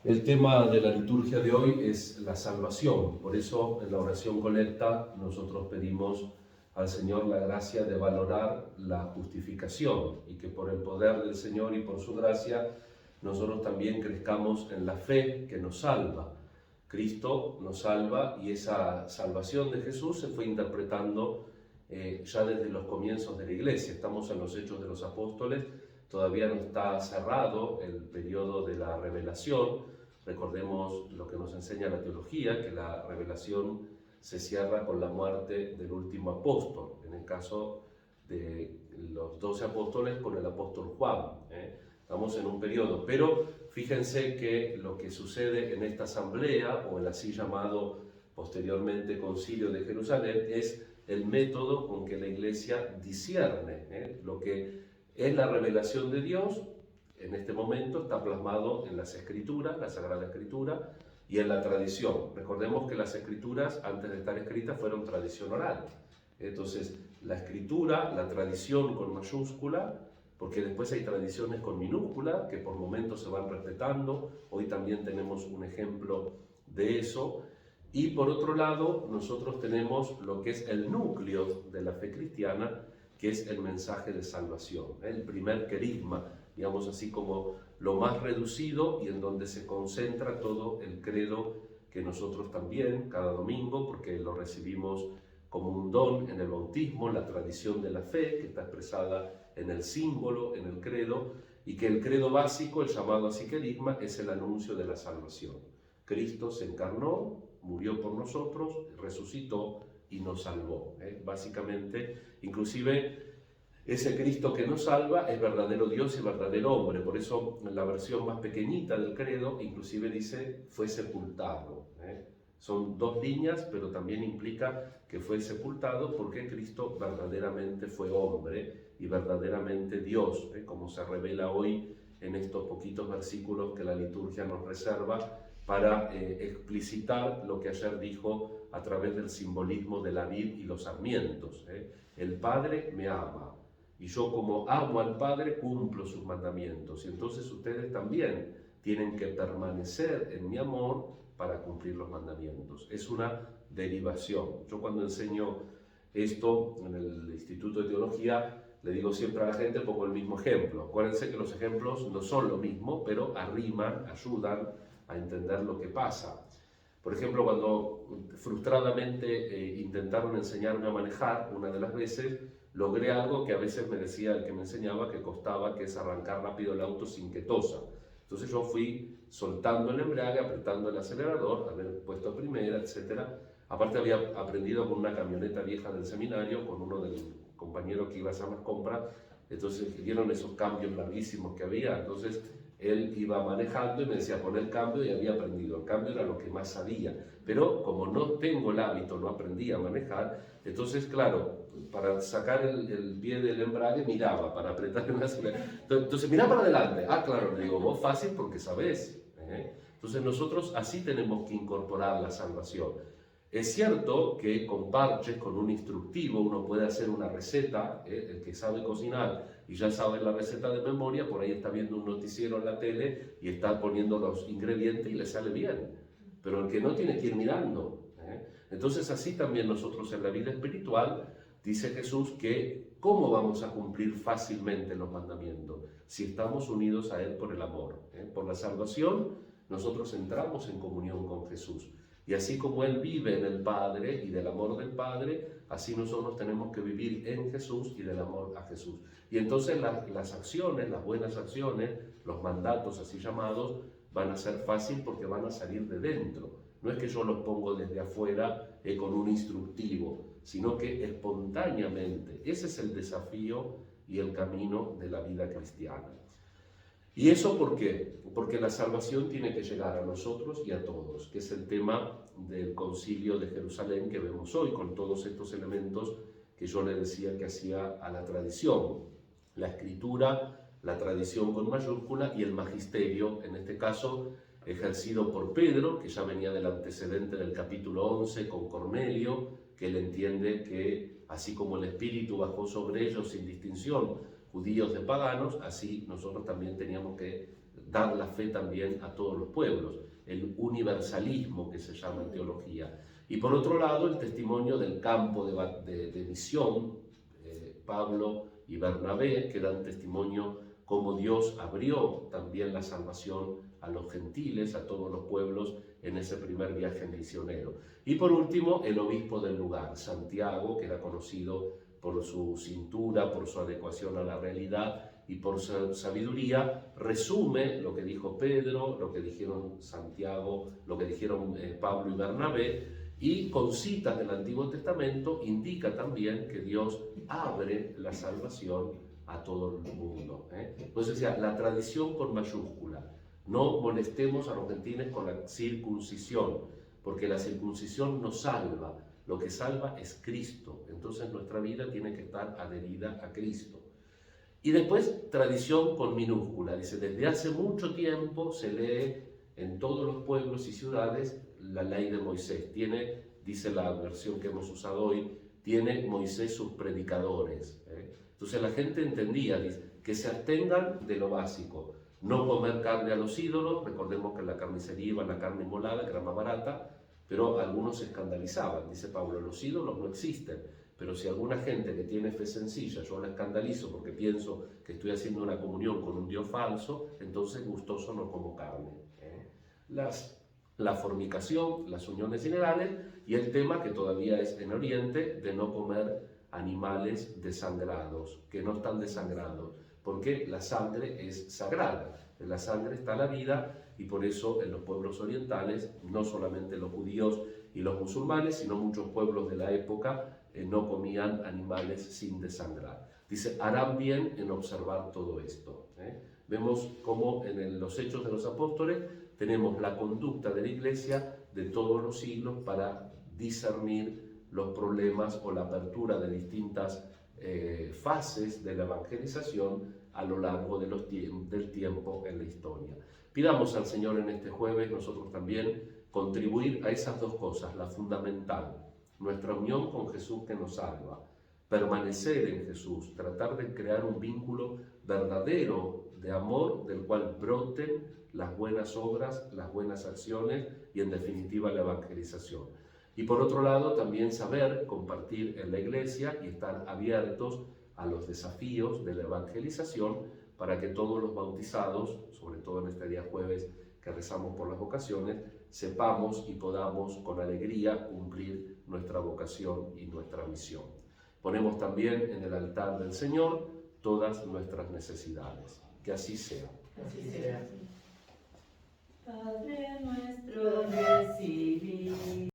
El tema de la liturgia de hoy es la salvación. Por eso en la oración colecta nosotros pedimos al Señor la gracia de valorar la justificación y que por el poder del Señor y por su gracia nosotros también crezcamos en la fe que nos salva. Cristo nos salva y esa salvación de Jesús se fue interpretando ya desde los comienzos de la Iglesia. Estamos en los Hechos de los Apóstoles, todavía no está cerrado el periodo de la revelación. Recordemos lo que nos enseña la teología, que la revelación se cierra con la muerte del último apóstol, en el caso de los 12 apóstoles con el apóstol Juan. Estamos en un periodo, pero fíjense que lo que sucede en esta asamblea, o el así llamado posteriormente Concilio de Jerusalén, es el método con que la Iglesia discierne lo que es la revelación de Dios. En este momento está plasmado en las Escrituras, la Sagrada Escritura, y en la tradición. Recordemos que las Escrituras, antes de estar escritas, fueron tradición oral. Entonces, la Escritura, la tradición con mayúscula, porque después hay tradiciones con minúscula, que por momentos se van respetando. Hoy también tenemos un ejemplo de eso. Y por otro lado, nosotros tenemos lo que es el núcleo de la fe cristiana, que es el mensaje de salvación, el primer querigma, digamos así, como lo más reducido y en donde se concentra todo el credo que nosotros también cada domingo, porque lo recibimos como un don en el bautismo, la tradición de la fe que está expresada en el símbolo, en el credo, y que el credo básico, el llamado así querigma, es el anuncio de la salvación. Cristo se encarnó, murió por nosotros, resucitó y nos salvó. Básicamente, inclusive ese Cristo que nos salva es verdadero Dios y verdadero hombre. Por eso en la versión más pequeñita del credo inclusive dice fue sepultado. Son dos líneas, pero también implica que fue sepultado porque Cristo verdaderamente fue hombre y verdaderamente Dios, como se revela hoy en estos poquitos versículos que la liturgia nos reserva para explicitar lo que ayer dijo a través del simbolismo de la vid y los sarmientos. El Padre me ama, y yo como amo al Padre cumplo sus mandamientos. Y entonces ustedes también tienen que permanecer en mi amor para cumplir los mandamientos. Es una derivación. Yo cuando enseño esto en el Instituto de Teología, le digo siempre a la gente, pongo el mismo ejemplo. Acuérdense que los ejemplos no son lo mismo, pero arriman, ayudan a entender lo que pasa. Por ejemplo, cuando frustradamente intentaron enseñarme a manejar, una de las veces, logré algo que a veces me decía el que me enseñaba que costaba, que es arrancar rápido el auto sin que tosa. Entonces yo fui soltando el embrague, apretando el acelerador, haber puesto primera, etc. Aparte había aprendido con una camioneta vieja del seminario, con uno del compañero que iba a hacer las compras. Entonces vieron esos cambios larguísimos que había. Entonces él iba manejando y me decía pon el cambio, y había aprendido. El cambio era lo que más sabía. Pero como no tengo el hábito, no aprendí a manejar, entonces claro, para sacar el pie del embrague miraba, para apretar el acelerador. Entonces mira para adelante. Ah, claro, le digo, vos fácil porque sabés. Entonces nosotros así tenemos que incorporar la salvación. Es cierto que con parches, con un instructivo, uno puede hacer una receta. El que sabe cocinar y ya sabe la receta de memoria, por ahí está viendo un noticiero en la tele y está poniendo los ingredientes y le sale bien. Pero el que no tiene que ir mirando. Entonces así también nosotros en la vida espiritual, dice Jesús que ¿cómo vamos a cumplir fácilmente los mandamientos? Si estamos unidos a Él por el amor. Por la salvación nosotros entramos en comunión con Jesús. Y así como Él vive en el Padre y del amor del Padre, así nosotros tenemos que vivir en Jesús y del amor a Jesús. Y entonces las acciones, las buenas acciones, los mandatos así llamados, van a ser fácil porque van a salir de dentro. No es que yo los pongo desde afuera con un instructivo, sino que espontáneamente. Ese es el desafío y el camino de la vida cristiana. ¿Y eso por qué? Porque la salvación tiene que llegar a nosotros y a todos, que es el tema del Concilio de Jerusalén que vemos hoy, con todos estos elementos que yo le decía que hacía a la tradición. La escritura, la tradición con mayúscula y el magisterio, en este caso ejercido por Pedro, que ya venía del antecedente del capítulo 11 con Cornelio, que él entiende que así como el Espíritu bajó sobre ellos sin distinción, judíos de paganos, así nosotros también teníamos que dar la fe también a todos los pueblos, el universalismo que se llama en teología. Y por otro lado, el testimonio del campo de misión, Pablo y Bernabé, que dan testimonio cómo Dios abrió también la salvación a los gentiles, a todos los pueblos, en ese primer viaje misionero. Y por último, el obispo del lugar, Santiago, que era conocido por su cintura, por su adecuación a la realidad y por su sabiduría, resume lo que dijo Pedro, lo que dijeron Santiago, lo que dijeron Pablo y Bernabé, y con citas del Antiguo Testamento indica también que Dios abre la salvación a todo el mundo. Entonces, la tradición con mayúscula. No molestemos a los gentiles con la circuncisión, porque la circuncisión no salva. Lo que salva es Cristo. Entonces nuestra vida tiene que estar adherida a Cristo. Y después, tradición con minúscula. Dice, desde hace mucho tiempo se lee en todos los pueblos y ciudades la ley de Moisés. Tiene, dice la versión que hemos usado hoy, tiene Moisés sus predicadores. Entonces la gente entendía, dice, que se abstengan de lo básico. No comer carne a los ídolos. Recordemos que en la carnicería iba la carne inmolada, que era más barata, pero algunos se escandalizaban. Dice Pablo, los ídolos no existen. Pero si alguna gente que tiene fe sencilla, yo la escandalizo porque pienso que estoy haciendo una comunión con un Dios falso, entonces gustoso no como carne. La fornicación, las uniones ilegales y el tema que todavía es en Oriente de no comer animales desangrados, que no están desangrados, porque la sangre es sagrada. En la sangre está la vida y por eso en los pueblos orientales, no solamente los judíos y los musulmanes, sino muchos pueblos de la época no comían animales sin desangrar. Dice, harán bien en observar todo esto. Vemos cómo en los Hechos de los Apóstoles tenemos la conducta de la Iglesia de todos los siglos para discernir los problemas o la apertura de distintas fases de la evangelización a lo largo de del tiempo en la historia. Pidamos al Señor en este jueves nosotros también contribuir a esas dos cosas, la fundamental, nuestra unión con Jesús que nos salva, permanecer en Jesús, tratar de crear un vínculo verdadero de amor del cual broten las buenas obras, las buenas acciones y en definitiva la evangelización. Y por otro lado también saber compartir en la iglesia y estar abiertos a los desafíos de la evangelización para que todos los bautizados, sobre todo en este día jueves que rezamos por las vocaciones, sepamos y podamos con alegría cumplir nuestra vocación y nuestra misión. Ponemos también en el altar del Señor todas nuestras necesidades. Que así sea. Así sea.